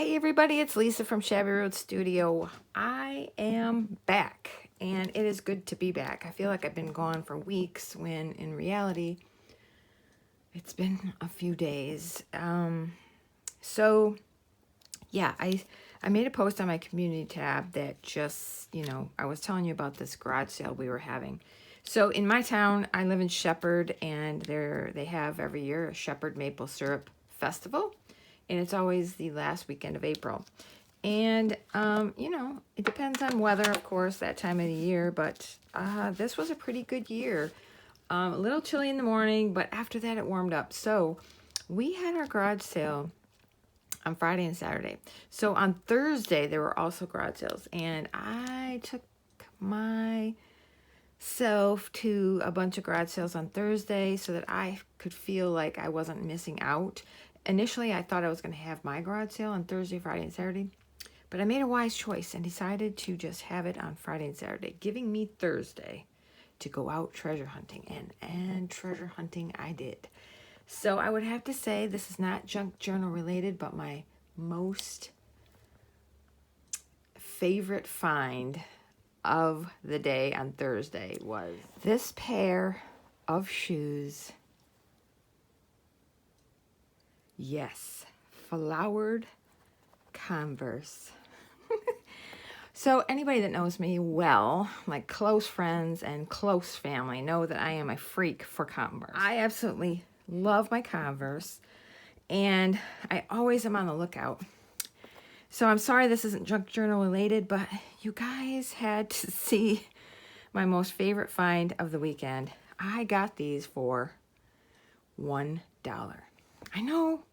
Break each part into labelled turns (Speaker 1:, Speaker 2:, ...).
Speaker 1: Hey everybody, it's Lisa from Shabby Road Studio. I am back and it is good to be back. I feel like I've been gone for weeks when in reality it's been a few days. So yeah, I made a post on my community tab that just, I was telling you about this garage sale we were having. So in my town, I live in Shepherd, and they have every year a Shepherd Maple Syrup Festival, and it's always the last weekend of April. And, it depends on weather, of course, that time of the year, but this was a pretty good year. A little chilly in the morning, but after that it warmed up. So we had our garage sale on Friday and Saturday. So on Thursday, there were also garage sales, and I took myself to a bunch of garage sales on Thursday so that I could feel like I wasn't missing out. Initially, I thought I was going to have my garage sale on Thursday, Friday, and Saturday, but I made a wise choice and decided to just have it on Friday and Saturday, giving me Thursday to go out treasure hunting, and treasure hunting I did. So I would have to say this is not junk journal related, but my most favorite find of the day on Thursday was this pair of shoes. Yes, flowered Converse. So anybody that knows me well, like close friends and close family, know that I am a freak for Converse. I absolutely love my Converse, and I always am on the lookout. So I'm sorry this isn't junk journal related, but you guys had to see my most favorite find of the weekend. I got these for $1. I know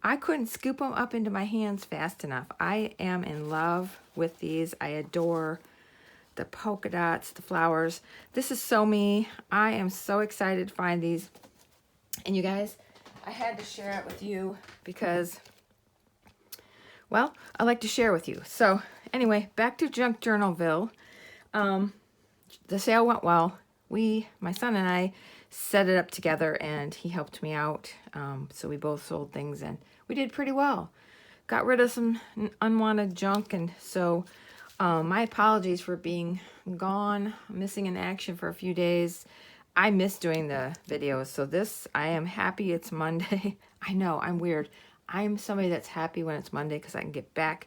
Speaker 1: I couldn't scoop them up into my hands fast enough. I am in love with these. I adore the polka dots, the flowers. This is so me. I am so excited to find these. And you guys, I had to share it with you because, well, I like to share with you. So anyway, back to Junk Journalville. The sale went well. My son and I set it up together, and he helped me out. So we both sold things, and we did pretty well. Got rid of some unwanted junk, and so my apologies for being gone, missing in action for a few days. I miss doing the videos, so I am happy it's Monday. I know, I'm weird. I'm somebody that's happy when it's Monday because I can get back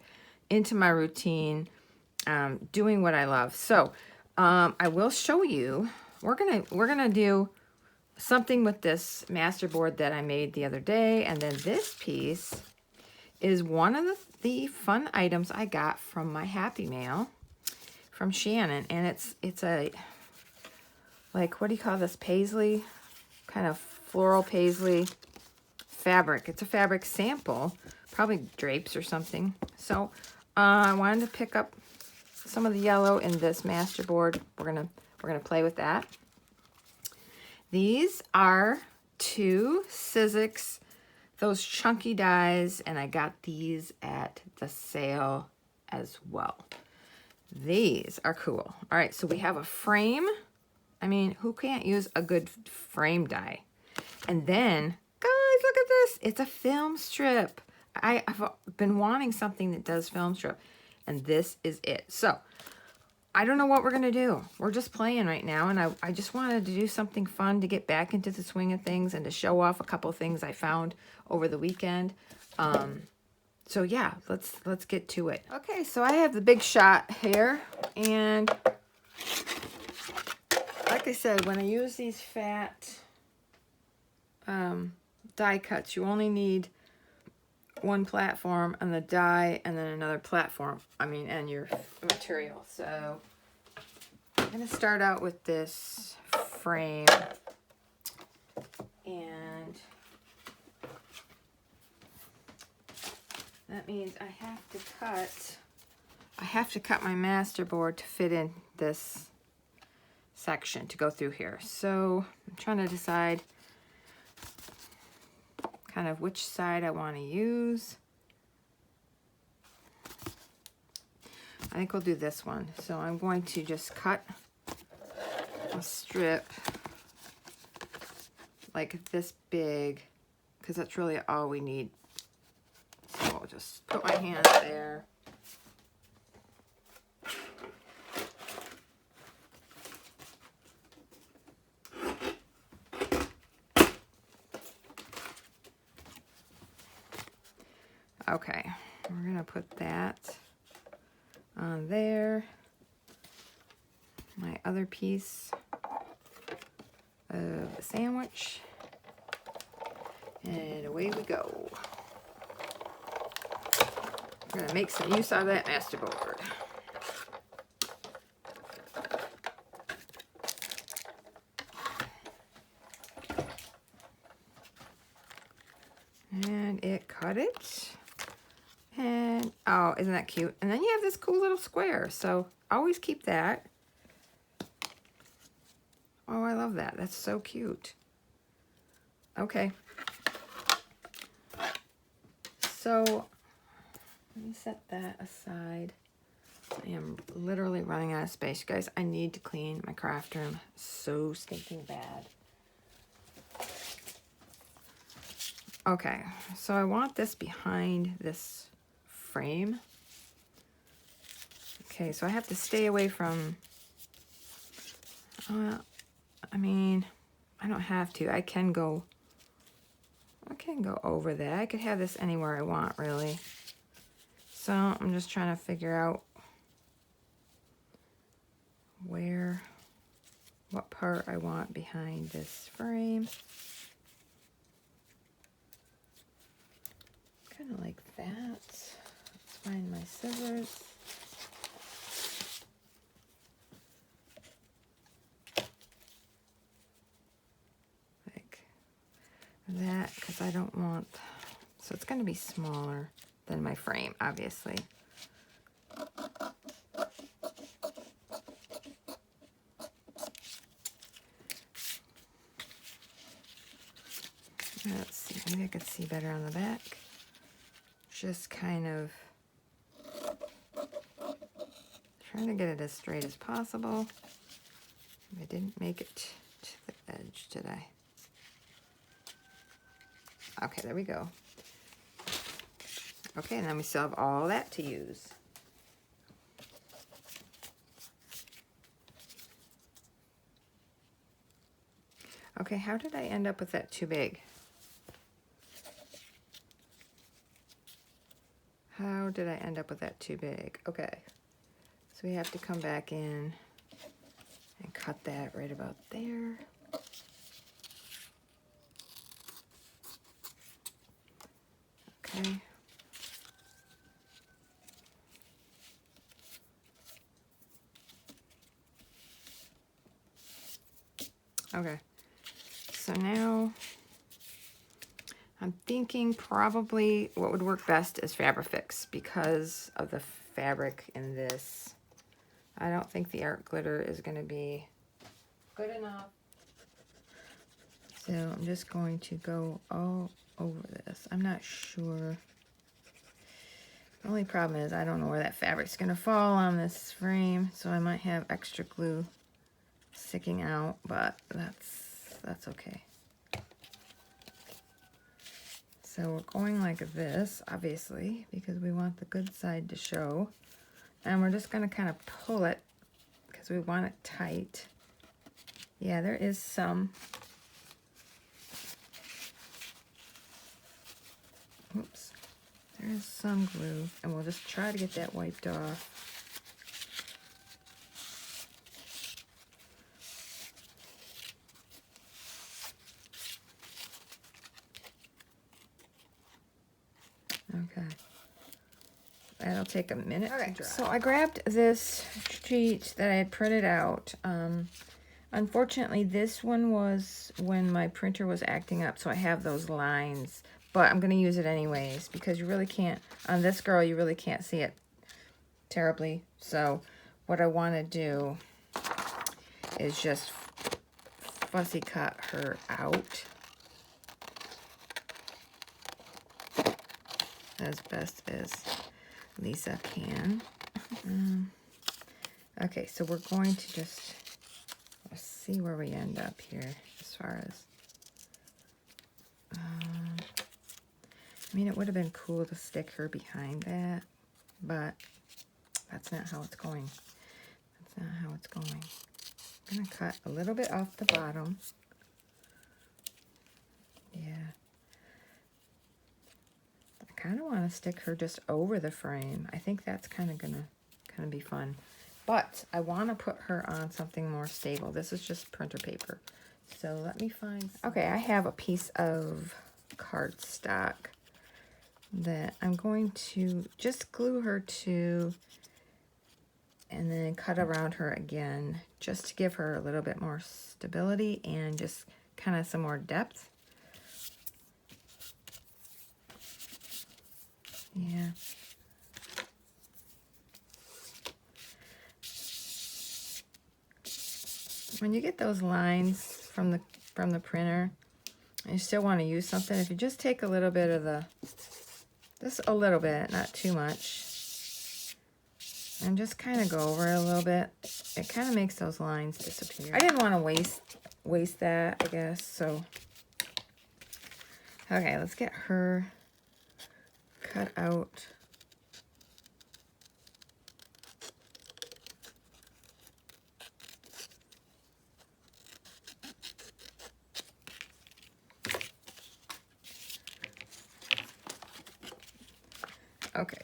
Speaker 1: into my routine, doing what I love. So I will show you. We're gonna do something with this master board that I made the other day, and then this piece is one of the fun items I got from my Happy Mail from Shannon, and it's a, like, what do you call this, paisley, kind of floral paisley fabric. It's a fabric sample, probably drapes or something. So I wanted to pick up some of the yellow in this master board. We're gonna play with that. These are 2 Sizzix, those chunky dies, and I got these at the sale as well. These are cool. All right, so we have a frame. I mean, who can't use a good frame die? And then, guys, look at this. It's a film strip. I've been wanting something that does film strip, and this is it. So I don't know what we're going to do. We're just playing right now, and I just wanted to do something fun to get back into the swing of things and to show off a couple of things I found over the weekend. So yeah, let's get to it. Okay, so I have the big shot here, and like I said, when I use these fat die cuts, you only need one platform on the die and then another platform, and your material. So I'm going to start out with this frame, and that means I have to cut my master board to fit in this section to go through here. So I'm trying to decide kind of which side I want to use. I think we'll do this one. So I'm going to just cut a strip like this big, because that's really all we need. So I'll just put my hand there. Okay, we're gonna put that on there. My other piece of the sandwich. And away we go. We're gonna make some use out of that masterboard. And it cut it. And, oh, isn't that cute? And then you have this cool little square. So always keep that. Oh, I love that. That's so cute. Okay. So, let me set that aside. I am literally running out of space, you guys. I need to clean my craft room so stinking bad. Okay, so I want this behind this frame. Okay, so I have to stay away from, I mean, I don't have to. I can go over that. I could have this anywhere I want, really. So I'm just trying to figure out what part I want behind this frame. Kind of like that. Let's find my scissors. Like that, because I don't want, so it's going to be smaller than my frame, obviously. Let's see, maybe I could see better on the back. Just kind of trying to get it as straight as possible. I didn't make it to the edge, did I? Okay, there we go. Okay, and then we still have all that to use. Okay, how did I end up with that too big? How did I end up with that too big? Okay, so we have to come back in and cut that right about there. Okay. Okay, so now I'm thinking probably what would work best is Fabrifix because of the fabric in this. I don't think the art glitter is going to be good enough. So I'm just going to go all over this. I'm not sure. The only problem is I don't know where that fabric's going to fall on this frame, so I might have extra glue sticking out, but that's okay. So we're going like this, obviously, because we want the good side to show. And we're just going to kind of pull it because we want it tight. Yeah, there is some. Oops. There is some glue, and we'll just try to get that wiped off. Okay. That'll take a minute to dry. So I grabbed this sheet that I had printed out. Unfortunately, this one was when my printer was acting up, so I have those lines. But I'm going to use it anyways because you really can't, on this girl, you really can't see it terribly. So what I want to do is just fussy cut her out as best as Lisa can. Okay, so we're going to just, let's see where we end up here as far as, I mean, it would have been cool to stick her behind that, but that's not how it's going. That's not how it's going. I'm going to cut a little bit off the bottom. Yeah. I kind of want to stick her just over the frame. I think that's kind of gonna be fun. But I want to put her on something more stable. This is just printer paper. So let me find... Okay, I have a piece of cardstock that I'm going to just glue her to and then cut around her again just to give her a little bit more stability and just kind of some more depth. Yeah. When you get those lines from the printer, and you still want to use something, if you just take a little bit of just a little bit, not too much, and just kind of go over it a little bit, it kind of makes those lines disappear. I didn't want to waste that, I guess, so. Okay, let's get her cut out. Okay.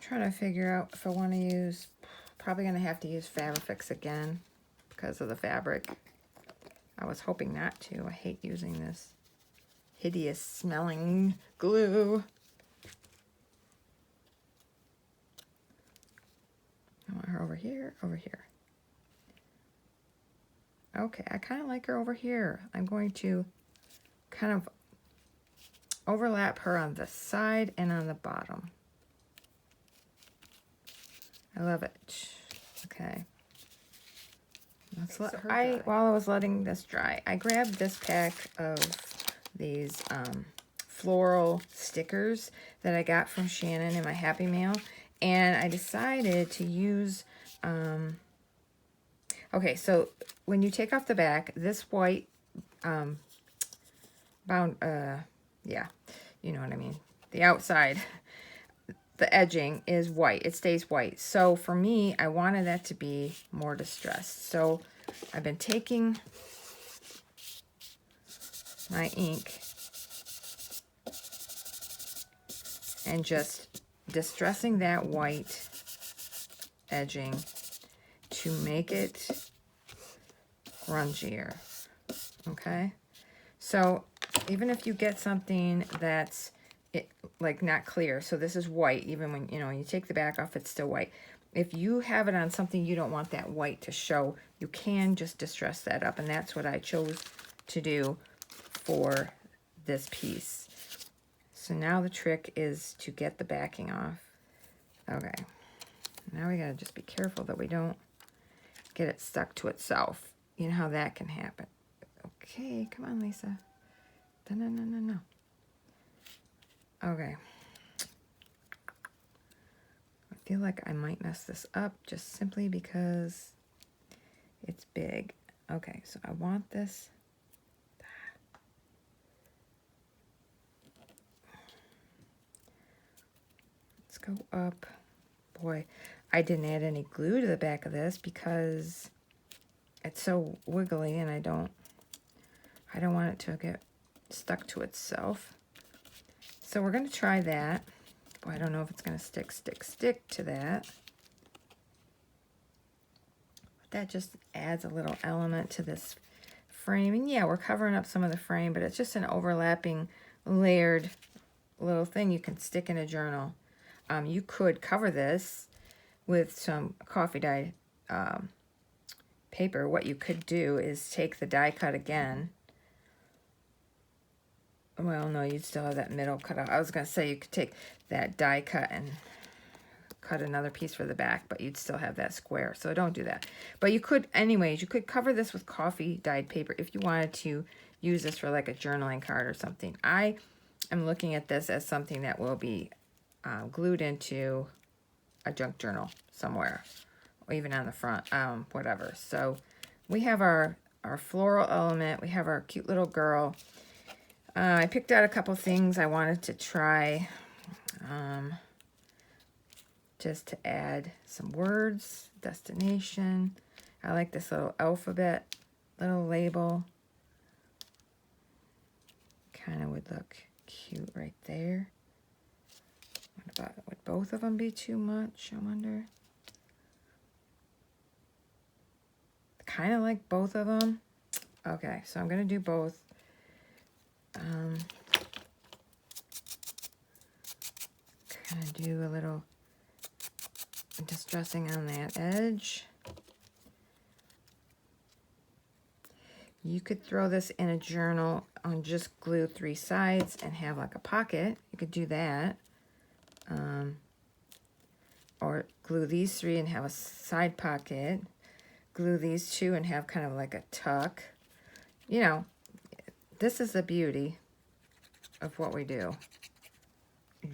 Speaker 1: Trying to figure out if I want to use, probably going to have to use Fabrifix again because of the fabric. I was hoping not to. I hate using this hideous smelling glue. I want her over here, over here. Okay, I kind of like her over here. I'm going to kind of overlap her on the side and on the bottom. I love it. Okay. Let's let her dry. While I was letting this dry, I grabbed this pack of these floral stickers that I got from Shannon in my Happy Mail, and I decided to use, okay, so when you take off the back, this white yeah, you know what I mean, the outside, the edging is white. It stays white. So for me, I wanted that to be more distressed. So I've been taking my ink and just distressing that white edging to make it grungier. Okay? So even if you get something that's like not clear, so this is white, even when, you know, you take the back off, it's still white. If you have it on something you don't want that white to show, you can just distress that up, and that's what I chose to do for this piece. So now the trick is to get the backing off. Okay, now we gotta just be careful that we don't get it stuck to itself. You know how that can happen. Okay, come on, Lisa. No. Okay. I feel like I might mess this up just simply because it's big. Okay, so I want this. Let's go up. Boy, I didn't add any glue to the back of this because it's so wiggly and I don't want it to get stuck to itself. So we're going to try that. Boy, I don't know if it's going to stick to that. But that just adds a little element to this frame. And yeah, we're covering up some of the frame, but it's just an overlapping, layered little thing you can stick in a journal. You could cover this with some coffee dye paper. What you could do is take the die cut again. Well, no, you'd still have that middle cut out. I was going to say you could take that die cut and cut another piece for the back, but you'd still have that square. So don't do that. But you could, anyways, you could cover this with coffee dyed paper if you wanted to use this for like a journaling card or something. I am looking at this as something that will be glued into a junk journal somewhere, or even on the front, whatever. So we have our floral element. We have our cute little girl. I picked out a couple things I wanted to try just to add some words, destination. I like this little alphabet, little label. Kind of would look cute right there. What about, would both of them be too much, I wonder? Kind of like both of them. Okay, so I'm going to do both. Kind of do a little distressing on that edge. You could throw this in a journal and just glue 3 sides and have like a pocket. You could do that. Or glue these 3 and have a side pocket. Glue these 2 and have kind of like a tuck. You know, this is the beauty of what we do.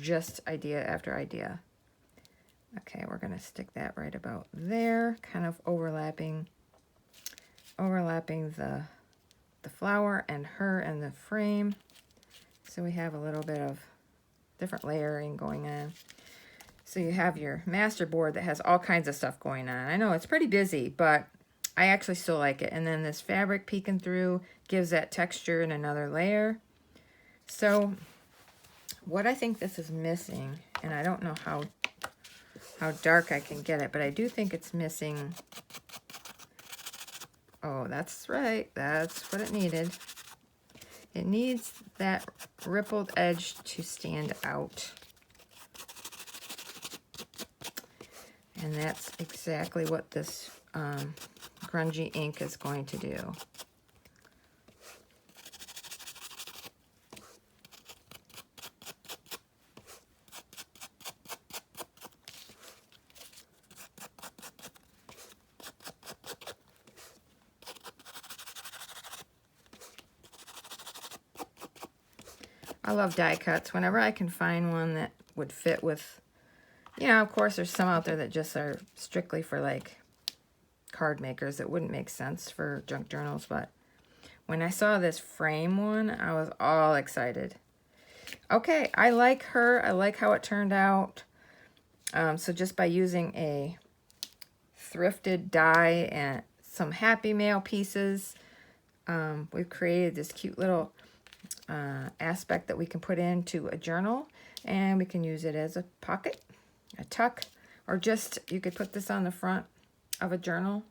Speaker 1: Just idea after idea. Okay, we're going to stick that right about there, kind of overlapping the flower and her and the frame. So we have a little bit of different layering going on. So you have your master board that has all kinds of stuff going on. I know it's pretty busy, but I actually still like it. And then this fabric peeking through gives that texture in another layer. So what I think this is missing, and I don't know how dark I can get it, but I do think it's missing. Oh, that's right. That's what it needed. It needs that rippled edge to stand out. And that's exactly what this grungy ink is going to do. I love die cuts. Whenever I can find one that would fit with, you know, of course there's some out there that just are strictly for like card makers that wouldn't make sense for junk journals, but when I saw this frame one, I was all excited. Okay, I like her. I like how it turned out. So just by using a thrifted die and some Happy Mail pieces, we've created this cute little aspect that we can put into a journal, and we can use it as a pocket, a tuck, or just, you could put this on the front of a journal,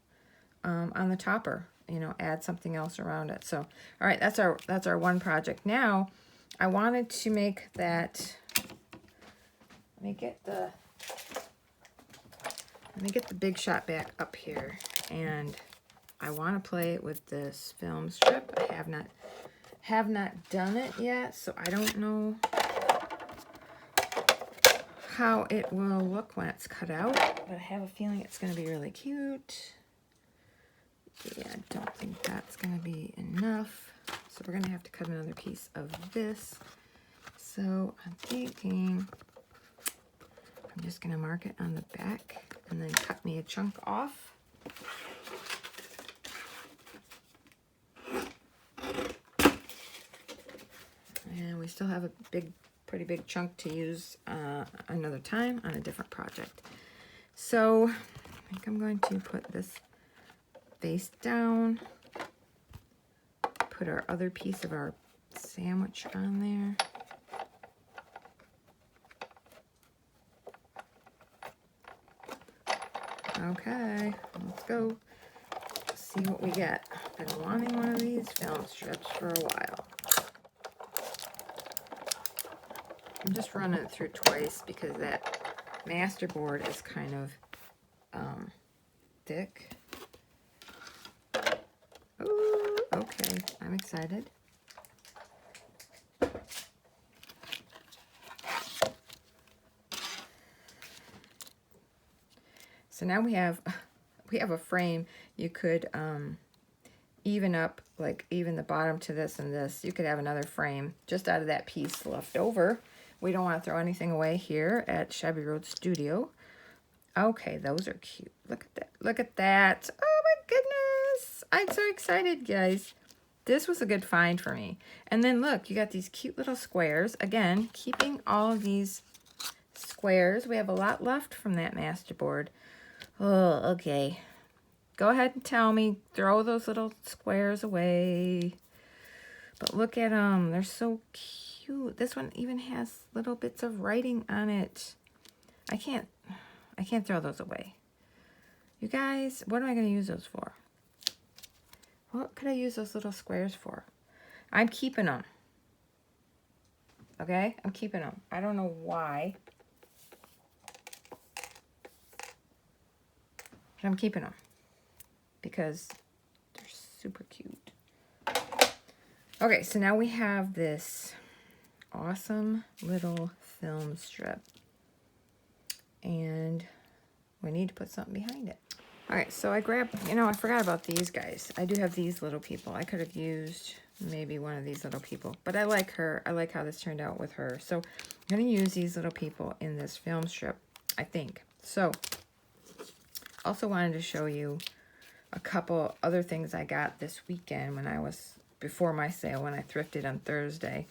Speaker 1: on the topper, you know, add something else around it. So, all right, that's our one project. Now, I wanted to make that, let me get the Big Shot back up here, and I want to play it with this film strip. I have not done it yet, so I don't know how it will look when it's cut out, but I have a feeling it's going to be really cute. Yeah, I don't think that's going to be enough, so we're going to have to cut another piece of this. So I'm thinking I'm just going to mark it on the back and then cut me a chunk off. And we still have a pretty big chunk to use another time on a different project. So I think I'm going to put this face down, put our other piece of our sandwich on there. Okay, let's go see what we get. I've been wanting one of these film strips for a while. I'm just running it through twice because that master board is kind of thick. Ooh, okay, I'm excited. now we have a frame. You could even up, like even the bottom to this and this. You could have another frame just out of that piece left over. We don't want to throw anything away here at Shabby Road Studio. Okay, those are cute. Look at that. Look at that. Oh my goodness. I'm so excited, guys. This was a good find for me. And then look, you got these cute little squares. Again, keeping all of these squares. We have a lot left from that masterboard. Oh, okay. Go ahead and tell me. Throw those little squares away. But look at them. They're so cute. This one even has little bits of writing on it. I can't throw those away. You guys, what am I going to use those for? What could I use those little squares for? I'm keeping them. Okay? I'm keeping them. I don't know why. But I'm keeping them. Because they're super cute. Okay, so now we have this awesome little film strip. And we need to put something behind it. Alright, so I grabbed, I forgot about these guys. I do have these little people. I could have used maybe one of these little people. But I like her. I like how this turned out with her. So I'm going to use these little people in this film strip, I think. So, also wanted to show you a couple other things I got this weekend when I was, before my sale, when I thrifted on Thursday.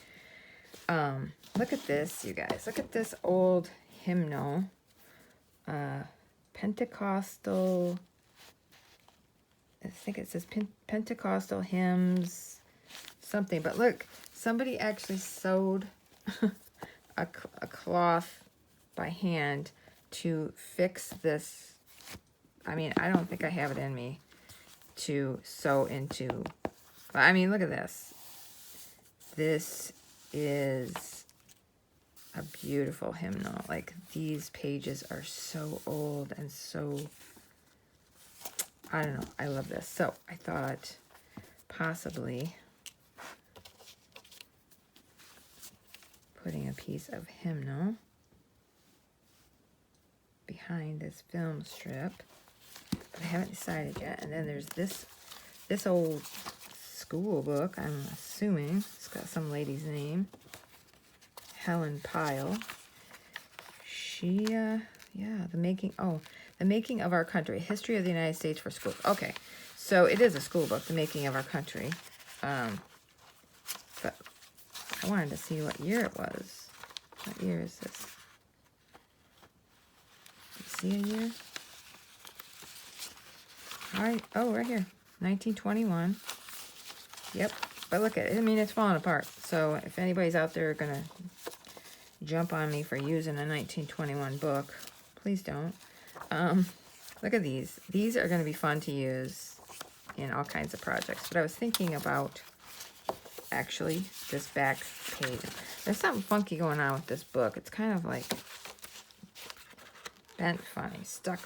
Speaker 1: Look at this, you guys. Look at this old hymnal. Pentecostal, I think it says Pentecostal hymns, something. But look, somebody actually sewed a cloth by hand to fix this. I mean, I don't think I have it in me to sew into. I mean, look at this. This is a beautiful hymnal. Like, these pages are so old and so, I don't know, I love this. So I thought possibly putting a piece of hymnal behind this film strip, but I haven't decided yet. And then there's this old school book, I'm assuming. It's got some lady's name. Helen Pyle. She, yeah, the making of our country, history of the United States for schools. Okay, so it is a school book, the making of our country. But I wanted to see what year it was. What year is this? See a year? All right. Oh, right here, 1921. Yep. But look at it. I mean, it's falling apart. So if anybody's out there gonna jump on me for using a 1921 book, please don't. Look at these. These are going to be fun to use in all kinds of projects. But I was thinking about actually this back page. There's something funky going on with this book. It's kind of like bent funny, stuck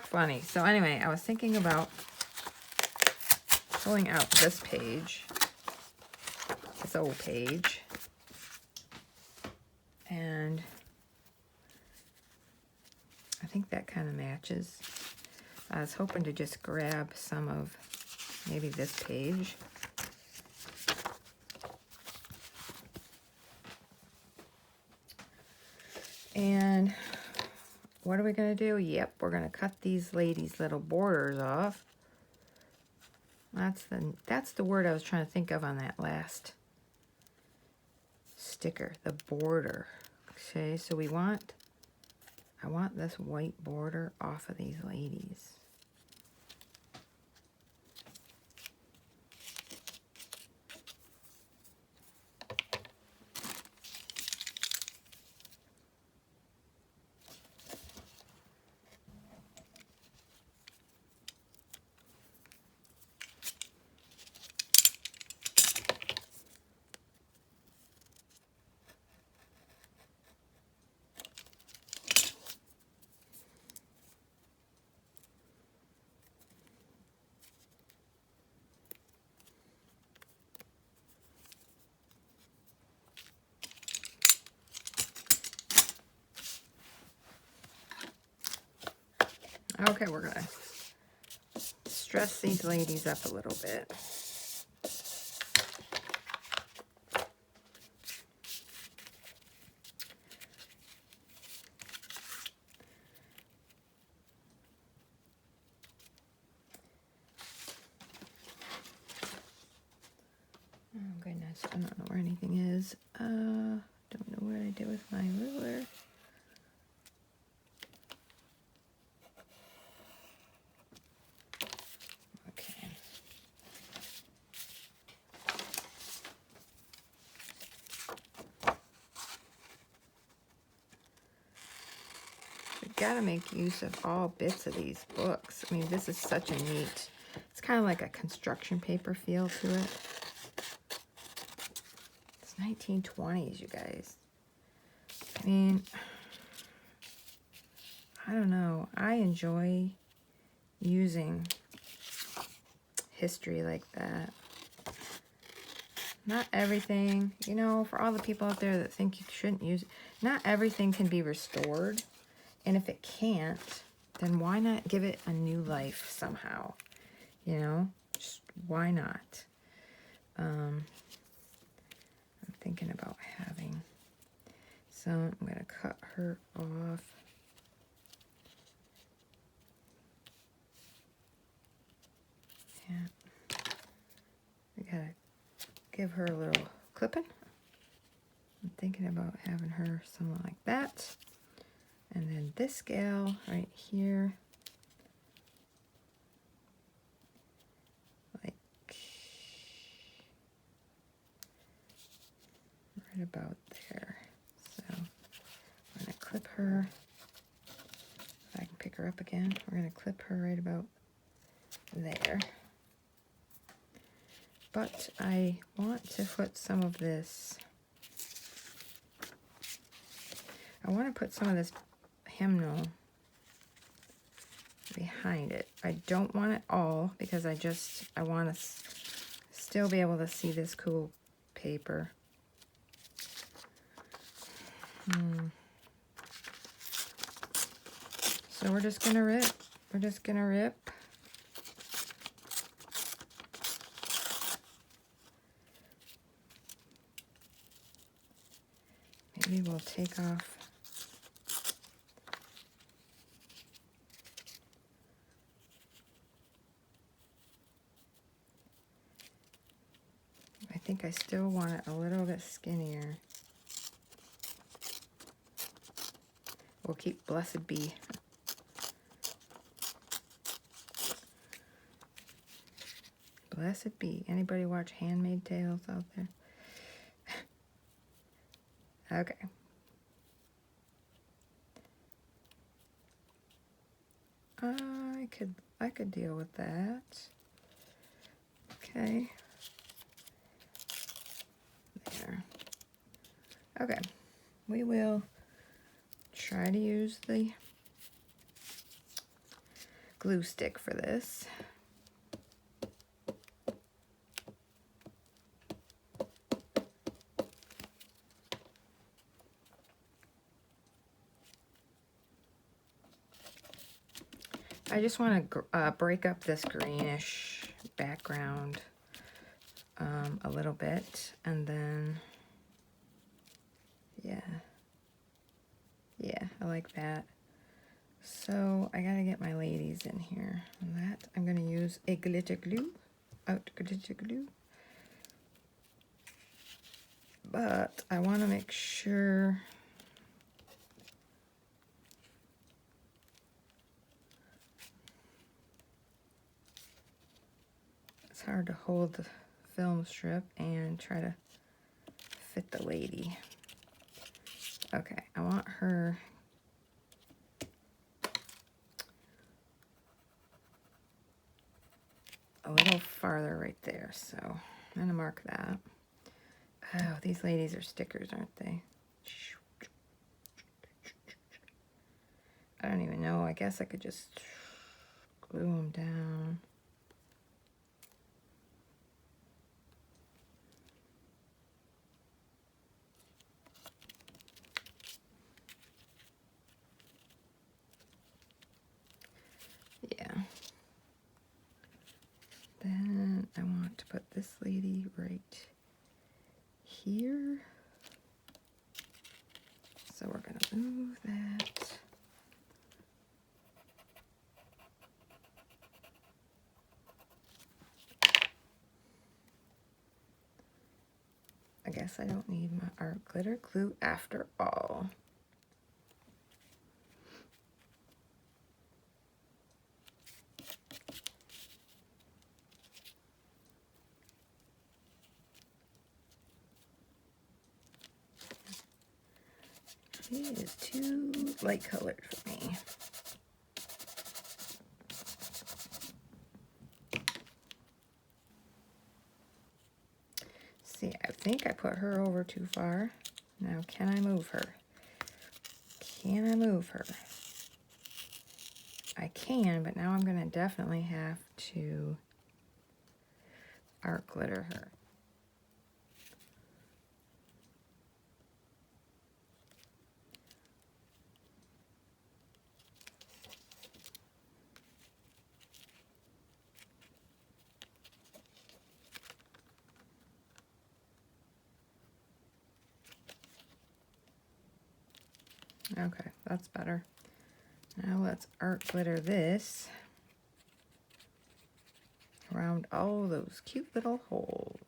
Speaker 1: funny. So anyway, I was thinking about pulling out this page, this old page, and I think that kind of matches. I was hoping to just grab some of maybe this page. And what are we going to do? Yep, we're going to cut these ladies' little borders off. That's the word I was trying to think of on that last sticker, the border. Okay, so I want this white border off of these ladies. Okay, we're gonna stress these ladies up a little bit. Oh goodness, I don't know where anything is. Don't know what I did with my ruler. Okay. We gotta make use of all bits of these books. I mean, this is such a neat, it's kind of like a construction paper feel to it. It's 1920s, you guys. I mean, I don't know. I enjoy using history like that. Not everything, you know, for all the people out there that think you shouldn't use it, not everything can be restored. And if it can't, then why not give it a new life somehow? You know, just why not? I'm thinking about having, so I'm going to cut her off. Yeah. We got to give her a little clipping. I'm thinking about having her something like that. And then this gal right here, like right about there. So I'm going to clip her. If I can pick her up again, we're going to clip her right about there. But I want to put some of this, I want to put some of this hymnal behind it. I don't want it all because I want to still be able to see this cool paper. So we're just gonna rip. We're just gonna rip. Maybe we'll take off. I think I still want it a little bit skinnier. We'll keep Blessed Be. Blessed Be. Anybody watch Handmaid's Tales out there? Okay. I could deal with that. Okay. There. Okay. We will try to use the glue stick for this. I just want to break up this greenish background a little bit, and then, yeah, I like that. So I gotta get my ladies in here. On that, I'm gonna use a glitter glue, glitter glue. But I want to make sure it's hard to hold the film strip and try to fit the lady. Okay, I want her a little farther right there, so I'm gonna mark that. Oh, these ladies are stickers, aren't they? I don't even know. I guess I could just glue them down. this lady right here. So we're going to move that. I guess I don't need my art glitter glue after all. It is too light colored for me. See, I think I put her over too far. Now, can I move her? Can I move her? I can, but now I'm going to definitely have to art glitter her. Okay, that's better. Now let's art glitter this around all those cute little holes.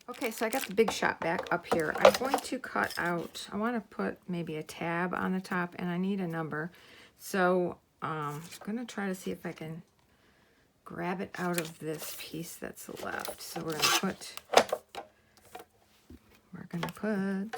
Speaker 1: Okay, so I got the Big Shot back up here. I'm going to cut out, I want to put maybe a tab on the top, and I need a number. So I'm going to try to see if I can grab it out of this piece that's left. So we're going to put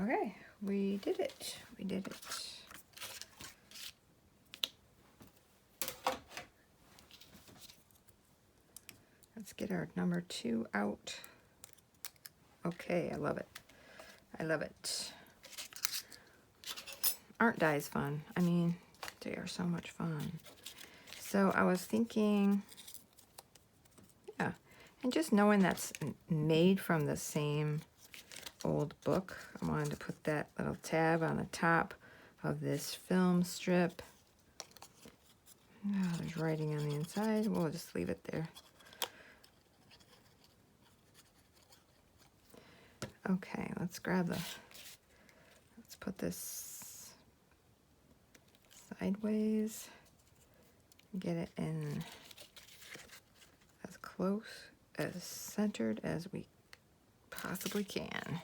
Speaker 1: okay, we did it. We did it. Let's get our number 2 out. Okay, I love it. I love it. Art dye is fun. I mean, they are so much fun. So I was thinking, yeah, and just knowing that's made from the same old book, I wanted to put that little tab on the top of this film strip. Oh, there's writing on the inside. We'll just leave it there. Okay, let's put this sideways. Get it in as close, as centered as we possibly can.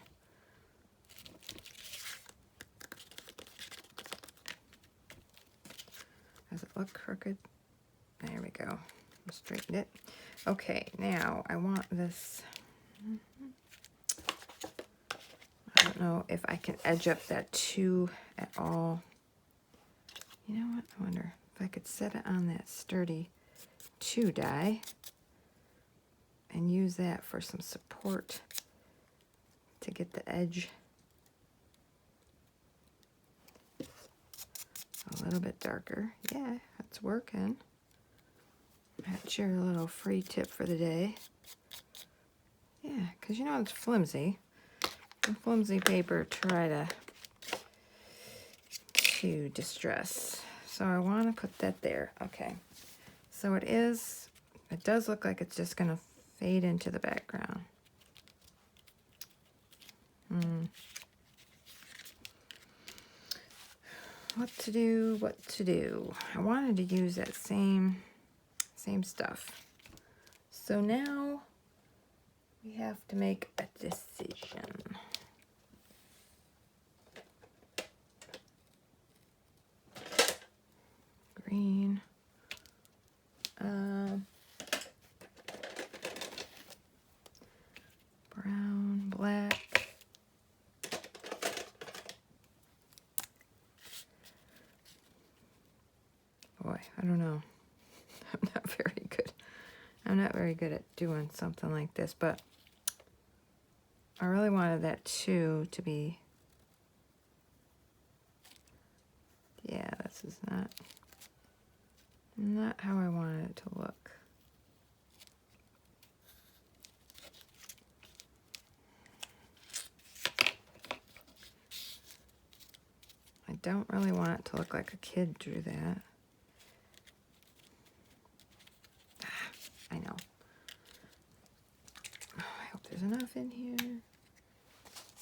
Speaker 1: Does it look crooked? There we go. Straighten it. Okay, now I want this. I don't know if I can edge up that 2 at all. You know what? I wonder if I could set it on that sturdy 2 die and use that for some support to get the edge a little bit darker. Yeah, that's working. That's your little free tip for the day. Yeah, because you know it's flimsy. And flimsy paper try to distress. So I want to put that there. Okay. So it does look like it's just going to fade into the background. What to do? I wanted to use that same stuff. So now we have to make a decision. boy, I don't know. I'm not very good. I'm not very good at doing something like this, but I really wanted that 2 to be, yeah, this is not how I wanted it to look. I don't really want it to look like a kid drew that. I know. Oh, I hope there's enough in here.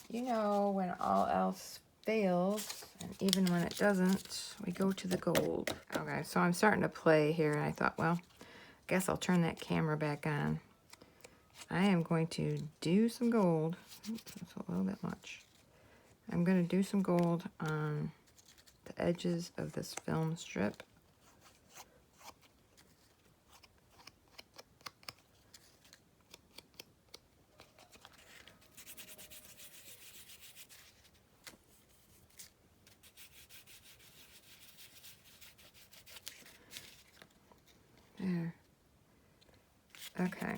Speaker 1: You know, when all else fails, and even when it doesn't, we go to the gold. Okay, so I'm starting to play here, and I thought, well, I guess I'll turn that camera back on. I am going to do some gold. Oops, that's a little bit much. I'm going to do some gold on the edges of this film strip. There. Okay.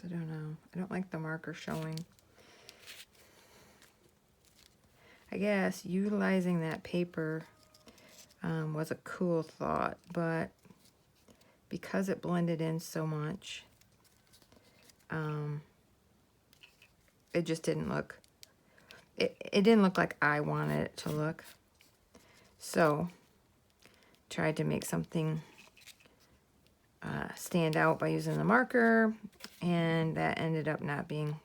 Speaker 1: I don't know. I don't like the marker showing. I guess utilizing that paper was a cool thought, but because it blended in so much, it just didn't look, it didn't look like I wanted it to look. So, tried to make something stand out by using the marker, and that ended up not being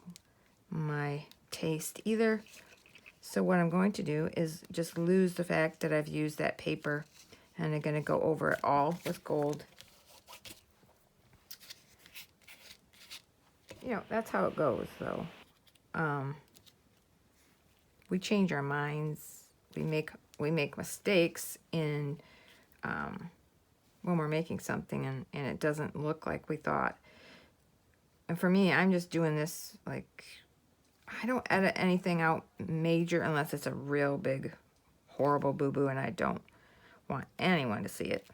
Speaker 1: my taste either. So what I'm going to do is just lose the fact that I've used that paper, and I'm going to go over it all with gold. You know, that's how it goes, though. We change our minds. We make mistakes in when we're making something, and it doesn't look like we thought. And for me, I'm just doing this, like, I don't edit anything out major unless it's a real big, horrible boo-boo, and I don't want anyone to see it.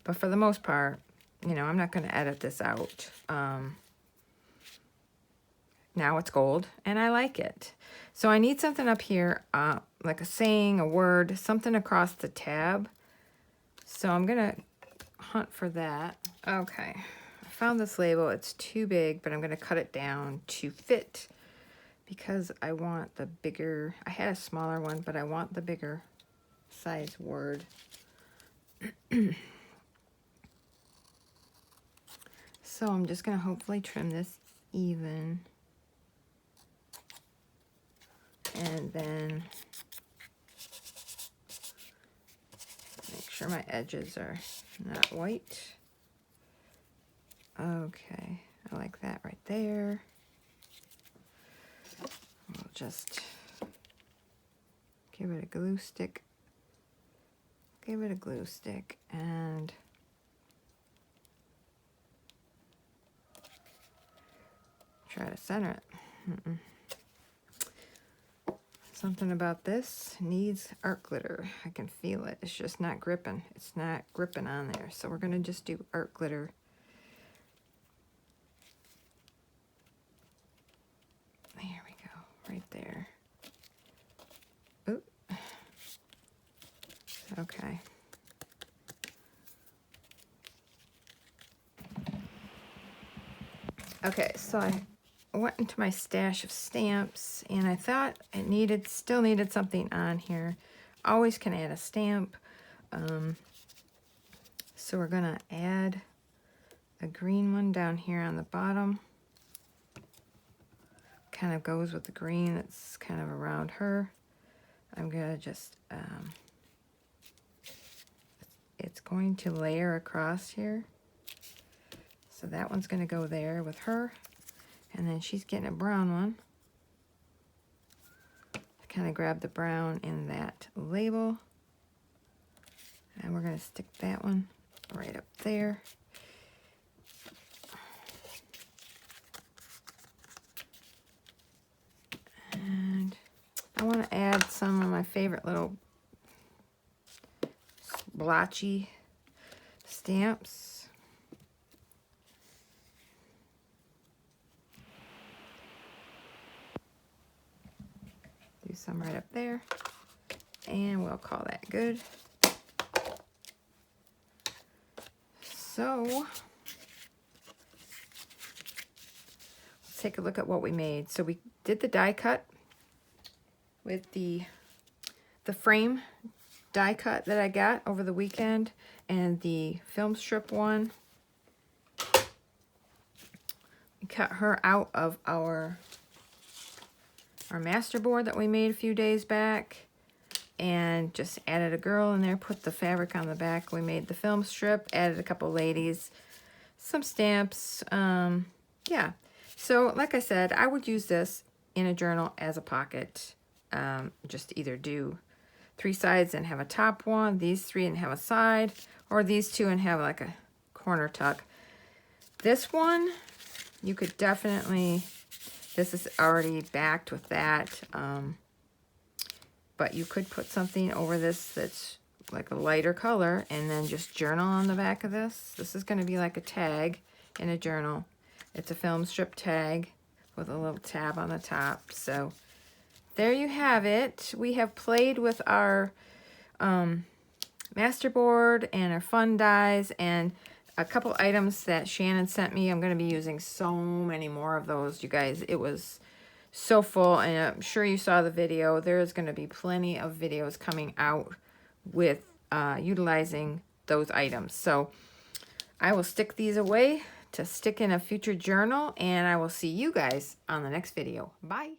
Speaker 1: But for the most part, you know, I'm not going to edit this out. Now it's gold, and I like it. So I need something up here, like a saying, a word, something across the tab. So I'm going to hunt for that. Okay, I found this label. It's too big, but I'm going to cut it down to fit because I want the bigger, I had a smaller one, but I want the bigger size word. So I'm just going to hopefully trim this even. And then make sure my edges are not white. Okay, I like that right there. We'll just give it a glue stick. Give it a glue stick and try to center it. Something about this needs art glitter. I can feel it. It's just not gripping. It's not gripping on there. So we're going to just do art glitter. There we go. Right there. Oop. Okay. Okay, so I went into my stash of stamps, and I thought it still needed something on here. Always can add a stamp. So we're gonna add a green one down here on the bottom. Kind of goes with the green that's kind of around her. I'm gonna just, it's going to layer across here. So that one's gonna go there with her. And then she's getting a brown one. Kind of grab the brown in that label. And we're going to stick that one right up there. And I want to add some of my favorite little blotchy stamps. Do some right up there. And we'll call that good. So, let's take a look at what we made. So we did the die cut with the frame die cut that I got over the weekend and the film strip one. We cut her out of our master board that we made a few days back and just added a girl in there, put the fabric on the back. We made the film strip, added a couple ladies, some stamps. Yeah, so like I said, I would use this in a journal as a pocket. Just either do 3 sides and have a top one, these 3 and have a side, or these 2 and have like a corner tuck. This one, you could definitely, this is already backed with that, but you could put something over this that's like a lighter color and then just journal on the back of this. This is going to be like a tag in a journal. It's a film strip tag with a little tab on the top. So there you have it. We have played with our masterboard and our fun dies and a couple items that Shannon sent me. I'm going to be using so many more of those, you guys. It was so full, and I'm sure you saw the video. There's going to be plenty of videos coming out with utilizing those items. So I will stick these away to stick in a future journal, and I will see you guys on the next video. Bye.